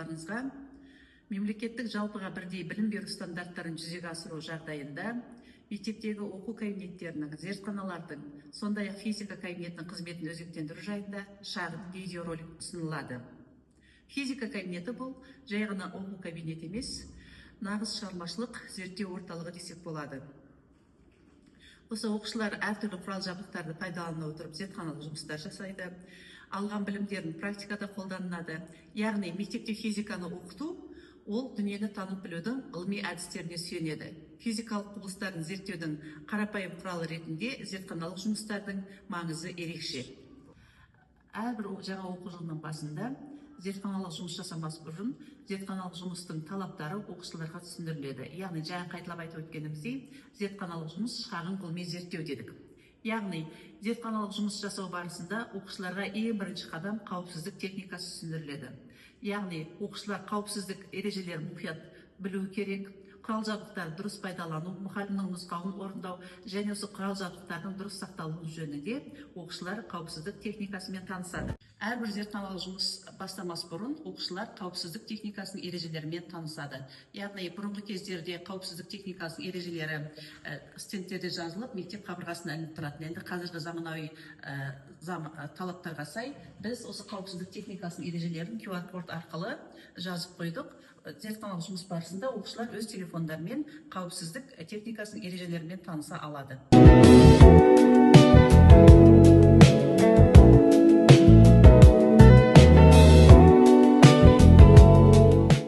назарларыңызға мемлекеттік жалпыға бірдей білім беру стандарттарын жүзеге асыру жағдайында мектептегі оқу кабинеттерінің, зертханалардың, сондай-ақ физика кабинетінің қызметін өзектендіру жайында шағын видеоролик ұсынылады. Физика кабинеті бұл жай ғана оқу кабинеті емес, нағыз шығармашылық зерттеу орталығы десек болады. Осы оқушылар әртүрлі құрал-жабдықтарды пайдалана отырып зертханалық жұмыстар жасайды, алған білімдерін практикада қолданады. Яғни мектепте физиканы оқыту ол дүниені танып білудің ғылыми әдістеріне сүйенеді. Физикалық құбылыстарын зерттеудің қарапайым құралы ретінде зертханалық жұмыстардың маңызы ерекше. Әрбір жаңа оқу жылының басында зертханалық жұмыс жасамас бұрын зертханалық жұмыстың талаптары оқушыларға түсіндіріледі. Яғни жаңа қайталап айтып өткеніміздей, зертханалық жұмыс шағын ғылыми зерттеу дедік. Яғни зертханалық жұмыс жасау барысында оқушыларға ең бірінші қадам қауіпсіздік техникасы түсіндіріледі. Яғни оқушылар қауіпсіздік ережелерін мұқият білуі керек, құрал-жабдықтарды дұрыс пайдалану, мұғалімнің нұсқауын орындау және осы құрал-жабдықтардың дұрыс сақталуы жөнінде оқушылар қауіпсіздік техникасымен танысады. Әрбір зертханалық жұмыс бастамас бұрын оқушылар қауіпсіздік техникасының ережелерімен танысады. Яғни бұрынғы кездерде қауіпсіздік техникасының ережелері стендтерде жазылып, мектеп қабырғасына ілініп тұратын. Енді қазіргі заманауи талаптарға сай біз осы қауіпсіздік техникасының ережелерін QR код арқылы жазып қойдық. Зертханалық жұмыс барысында оқушылар өз телефондарымен қауіпсіздік техникасының ережелерімен таныса алады.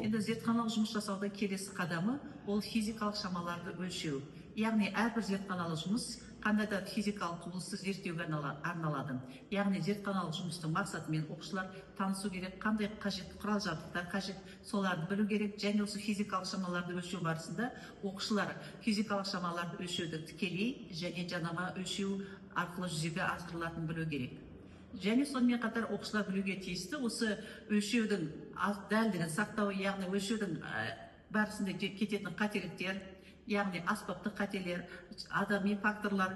Енді зертханалық жұмыс жасаудың келесі қадамы ол физикалық шамаларды өлшеу. Яғни әрбір зертханалық жұмыс қандай да физикалық құбылысты зерттеуге арналады. Яғни зертханалық жұмыстың мақсатымен оқушылар танысу керек, қандай қажетті құрал-жабдықтар қажет, соларды білу керек. Және осы физикалық шамаларды өлшеу барысында оқушылар физикалық шамаларды өлшеуді тікелей және жанама өлшеу арқылы жүзеге асырылатынын білу керек. Және сонымен қатар оқушылар білуге тиісті осы өлшеудің дәлдігін сақтау, яғни өлшеудің барысында кететін қателіктер, яғни аспаптық қателер, адами факторлар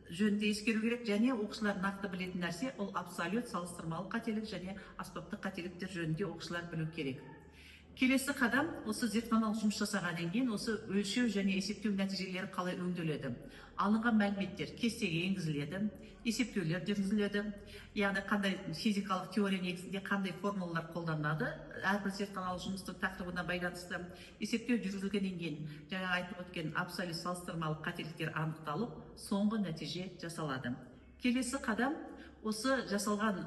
жөнінде ескеру керек. Және оқушылар нақты білетін нәрсе ол абсолют салыстырмалы қателік және аспаптық қателіктер жөнінде оқушылар білу керек. Келесі қадам осы зертханалық жұмыс жасағаннан кейін осы өлшеу және есептеу нәтижелері қалай өңделеді. Алынған мәліметтер кестеге енгізіледі, есептеулер жүргізіледі. Яғни қандай физикалық теория негізінде қандай формулалар қолданылады, әрбір зертханалық жұмыстың тақырыбына байланысты есептеу жүргізілгеннен кейін жаңа айтып өткен абсолют салыстырмалы қателіктер анықталып, соңғы нәтиже жасалады. Келесі қадам осы жасалған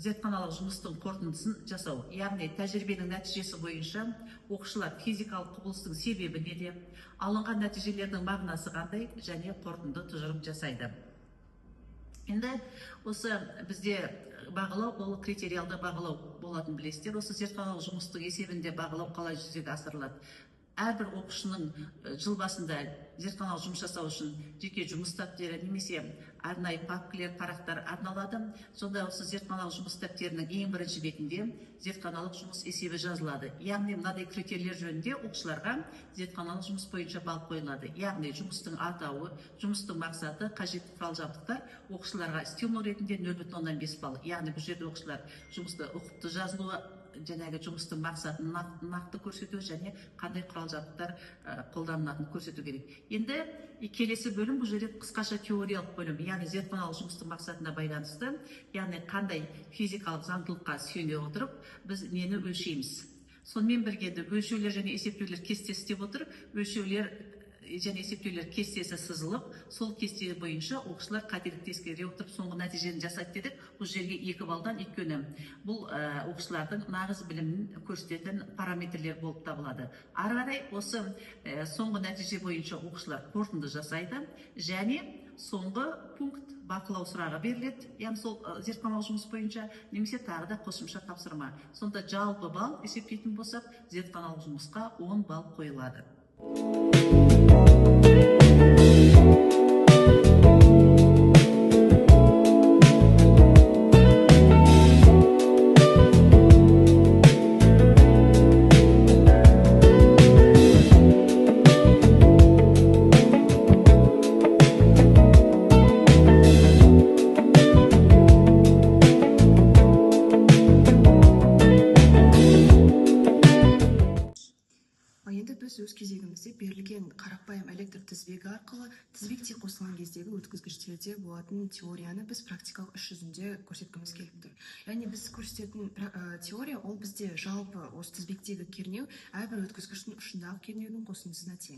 зертханалық жұмыстың қорытындысын жасау. Яғни тәжірибенің нәтижесі бойынша оқушылар физикалық құбылыстың себебі неде, алынған нәтижелердің мағынасы қандай және қорытынды тұжырым жасайды. Енді осы бізде бағалау, ол критериалды бағалау болатын білесіздер. Осы зертханалық жұмыстың есебінде бағалау қалай жүзеге асырылады. Әрбір оқушының жыл басында зертханалық жұмыс жасау үшін жеке жұмыс дәптері немесе арнайы папкалар, парақтар арналады. Сонда осы зертханалық жұмыс дәптерінің ең бірінші бетінде зертханалық жұмыс есебі жазылады. Яғни мынадай критерийлер жөнінде оқушыларға зертханалық жұмыс бойынша балл қойылады. Яғни жұмыстың атауы, жұмыстың мақсаты, қажетті құрал-жабдықтар оқушыларға стимул ретінде 0,5 балл. Яғни бұл жерде оқушылар жұмысты ұқыпты жазылуы, жаңағы жұмыстың мақсатын нақты көрсету және қандай құрал-жабдықтар қолданылатынын көрсету керек. Енді келесі бөлім бұл жерде қысқаша теориялық бөлім, яғни зертханалық жұмыстың мақсатына байланысты, яғни қандай физикалық заңдылыққа сүйене отырып біз нені өлшейміз. Сонымен бірге өлшеулер және есептеулер кестесі деп отыр. Өлшеулер және есептеулер кестесі сызылып, сол кесте бойынша оқушылар қателікті ескере отырып соңғы нәтижені жасайды дедік. Бұл жерге 2 балдан, өйткені бұл оқушылардың нағыз білімін көрсететін параметрлер болып табылады. Ары қарай осы соңғы нәтиже бойынша оқушылар қорытынды жасайды және соңғы пункт бақылау сұрағы беріледі. Яғни сол зертханалық жұмыс бойынша немесе тағы да қосымша тапсырма. Сонда жалпы балл есептейтін болсақ, зертханалық жұмысқа 10 балл қойылады. кезегімізде берілген қарапайым электр тізбегі арқылы тізбекте қосылған кездегі өткізгіштерде болатын теорияны біз практикалық іс жүзінде көрсеткіміз келіп тұр. Яғни біз көрсететін теория ол бізде жалпы осы тізбектегі кернеу әрбір өткізгіштің ұшындағы кернеудің қосындысына тең.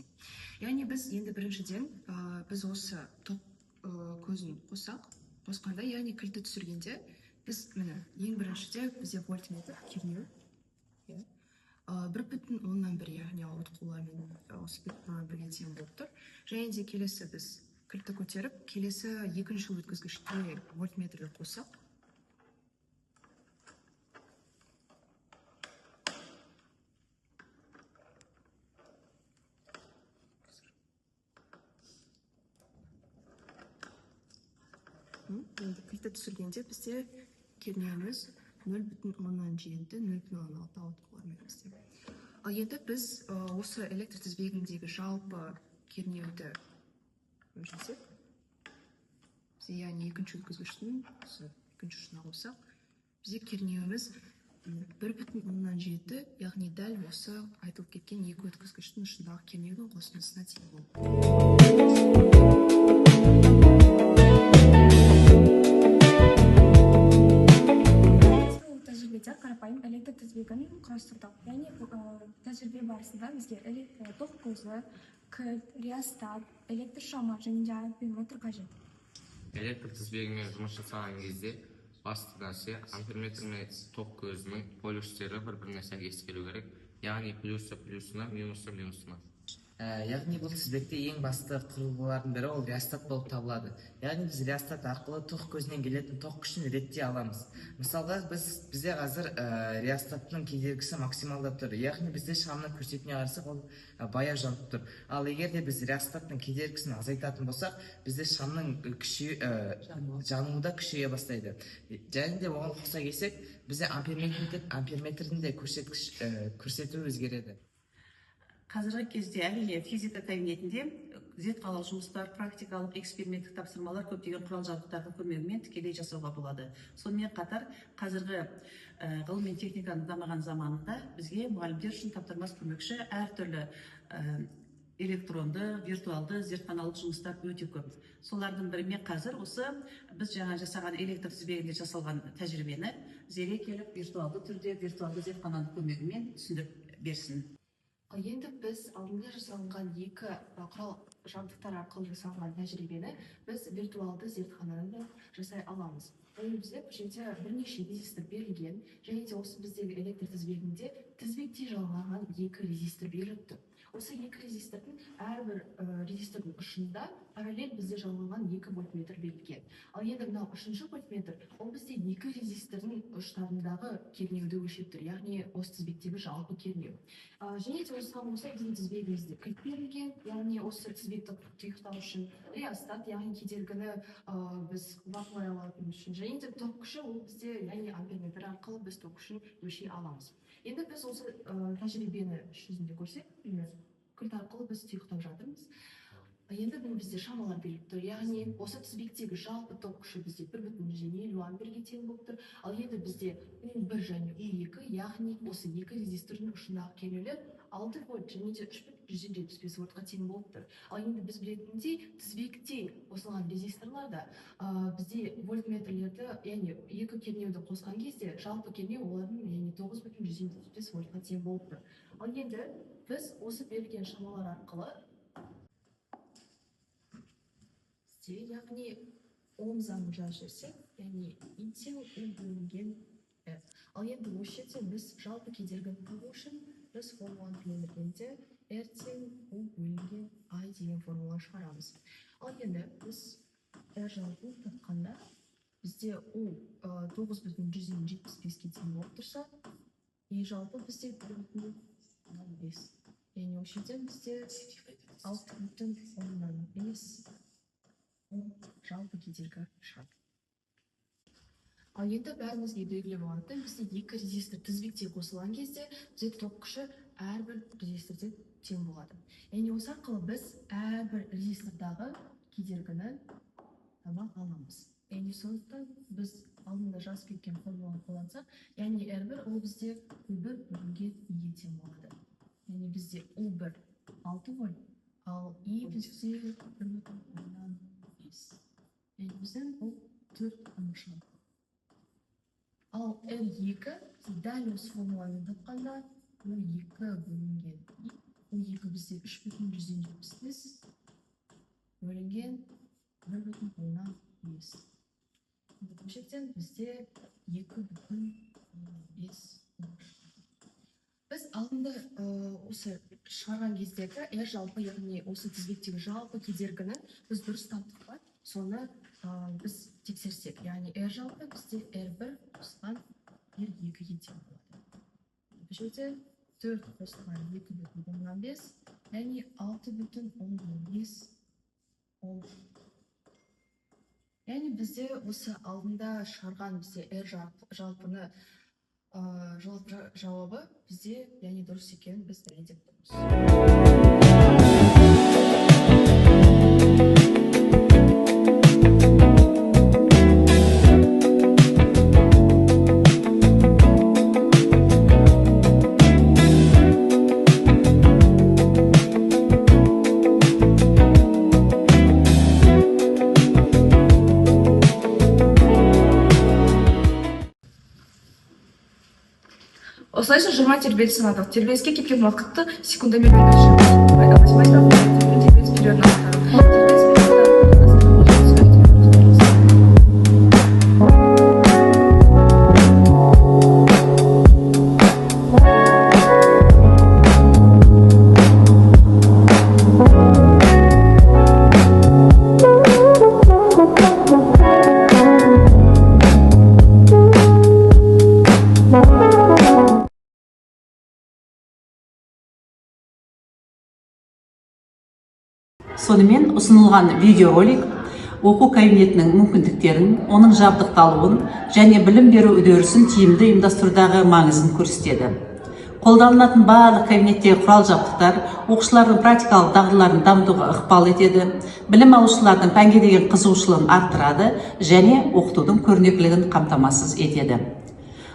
Яғни біз енді біріншіден біз осы ток көзін қосқанда, яғни кілтті түсіргенде біз міне ең біріншіде бізде вольтметр кернеу 1,1, яғни ауытқулармен осы 1,1-ге тең болып тұр. Және де келесі біз кілтті көтеріп, келесі екінші өткізгішке вольтметрді қоссақ, енді кілтті түсіргенде бізде кернеуіміз 0,7, 0,6 ауытқулармен бізде. Ал енді біз осы электр тізбегіндегі жалпы кернеуді өлшесек, бізде яғни екінші өткізгіштің екінші ұшына қоссақ, бізде кернеуіміз 1,7, яғни дәл осы айтылып кеткен екі өткізгіштің ұшындағы кернеудің қосындысына тең болады. Қарапайым электр тізбегін құрастырдық. Яғни тәжірибе барысында бізге ток көзі, кілт, реостат, электр шамы және де амперметр қажет. Электр тізбегімен жұмыс жасаған кезде басты нәрсе амперметр мен ток көзінің полюстері бір-біріне сәйкес келу керек. Яғни плюсы плюсына, минусы минусына. Яғни бұл тізбекте ең басты құрылғылардың бірі ол реостат болып табылады. Яғни біз реостат арқылы ток көзінен келетін ток күшін реттей аламыз. Мысалға бізде қазір реостаттың кедергісі максималдап тұр. Яғни бізде шамның көрсетіне қарасақ ол баяу жанып тұр. Ал егер де біз реостаттың кедергісін азайтатын болсақ, бізде шамның жануы да күшейе бастайды. Және де оған қоса келсек, бізде амперметрдің де көрсетуі өзгереді. Қазіргі кезде әрине физика кабинетінде зертханалық жұмыстар, практикалық, эксперименттік тапсырмалар көптеген құрал жабдықтардың көмегімен тікелей жасауға болады. Сонымен қатар қазіргі ғылым мен техниканың дамыған заманында бізге мұғалімдер үшін таптырмас көмекші әртүрлі электронды, виртуалды зертханалық жұмыстар өте көп. Солардың бірімен қазір осы біз жаңа жасаған электр тізбегінде жасалған тәжірибені Зере келіп виртуалды түрде, виртуалды зертхананың көмегімен түсіндіріп берсін. Енді біз алдында жасалынған екі құрал жабдықтар арқылы жасалған тәжірибені біз виртуалды зертханада жасай аламыз. Яғни бізде бұл жерде бірнеше резистор берілген, және де осы біздегі электр тізбегінде тізбекте жалғаған екі резистор беріліп тұр. Осы екі резистордың әрбір резистордың ұшында параллель бізде жалғаған екі вольтметр берілген. Ал енді мынау үшінші вольтметр, ол бізде екі резистордың ұштарындағы кернеуді өлшеп тұр, яғни осы тізбектегі жалпы кернеу. Және де осыған қоса біздің тізбегімізде кілт берілген, яғни осы тізбекті тұйықтау үшін реостат, яғни кедергіні біз бақылай алатын үшін, және де ток күші ол бізде, яғни амперметр арқылы біз ток күшін өлшей аламыз. Енді біз осы тәжірибені жүзінде көрсек, кілт арқылы біз тұйықтап жатырмыз. Енді бізде шамалар беріліп тұр, яғни осы тізбектегі жалпы ток күші бізде 1,50 амперге тең болып тұр. Ал енді бізде U1 және U2, яғни осы екі резистордың ұшындағы кернеулер 6 вольт және де 3,175 вольтқа тең болып тұр. Ал енді біз білетіндей тізбекте қосылған резисторларда бізде вольтметрлерді, яғни екі кернеуді қосқан кезде жалпы кернеу олардың 9,175 вольтқа тең болып тұр. Ал енді біз осы берілген шамалар арқылы яғни Ом заңын жазып жіберсек, яғни I тең U бөлінген R. Ал енді осы жерде біз жалпы кедергіні табу үшін біз формуланы келтіргенде R тең U бөлінген I деген формуланы шығарамыз. Ал енді біз R жалпы тапқанда бізде U 9,175-ке тең болып тұрса, E жалпы бізде 1,5. Яғни осы жерден бізде 6,5 жалпы кедергі шығады. Ал енді бәрімізге белгілі болғандықтан бізде екі резистор тізбекте қосылған кезде бізде ток күші әрбір резисторде тең болады. Яғни осы арқылы біз әрбір резистордағы кедергіні таба аламыз. Яғни сондықтан біз алдында жазып кеткен формуланы қолдансақ, яғни R1 ол бізде U1 бөлінген E-ге тең болады. Яғни бізде U1 6 ғой. Ал И бізде 1,5. Яғни біздің бұл 4 аңшылық. Ал R2 дәл осы формуламен тапқанда ол 2 бөлінген И. Ол 2 бізде 3,175 бөлінген 1,5. Бұл жерден бізде 2,5. Біз алдында осы шығарған кездегі R жалпы, яғни осы тізбектегі жалпы кедергіні біз дұрыс таптық па? Соны біз тексерсек, яғни R жалпы бізде R1 қосылған R2-ге тең болады. Бұл жерде 4 қосылған 2,5, яғни 6,5. Яғни бізде осы алдында шығарған бізде R жалпыны жауабы бізде яғни дұрыс екенін біз дәлелдеп тұрмыз. Осылайша 20 тербеліс санадық. Тербеліске кеткен уақытты секундамен өлшейміз. Математикалық тербеліс периодын Сонымен ұсынылған видеоролик оқу кабинетінің мүмкіндіктерін, оның жабдықталуын және білім беру үдерісін тиімді ұйымдастырудағы маңызын көрсетеді. Қолданылатын барлық кабинеттегі құрал жабдықтар оқушылардың практикалық дағдыларын дамытуға ықпал етеді, білім алушылардың пәнге деген қызығушылығын арттырады және оқытудың көрнекілігін қамтамасыз етеді.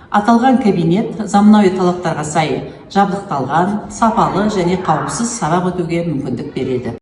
Аталған кабинет заманауи талаптарға сай жабдықталған, сапалы және қауіпсіз сабақ өтуге мүмкіндік береді.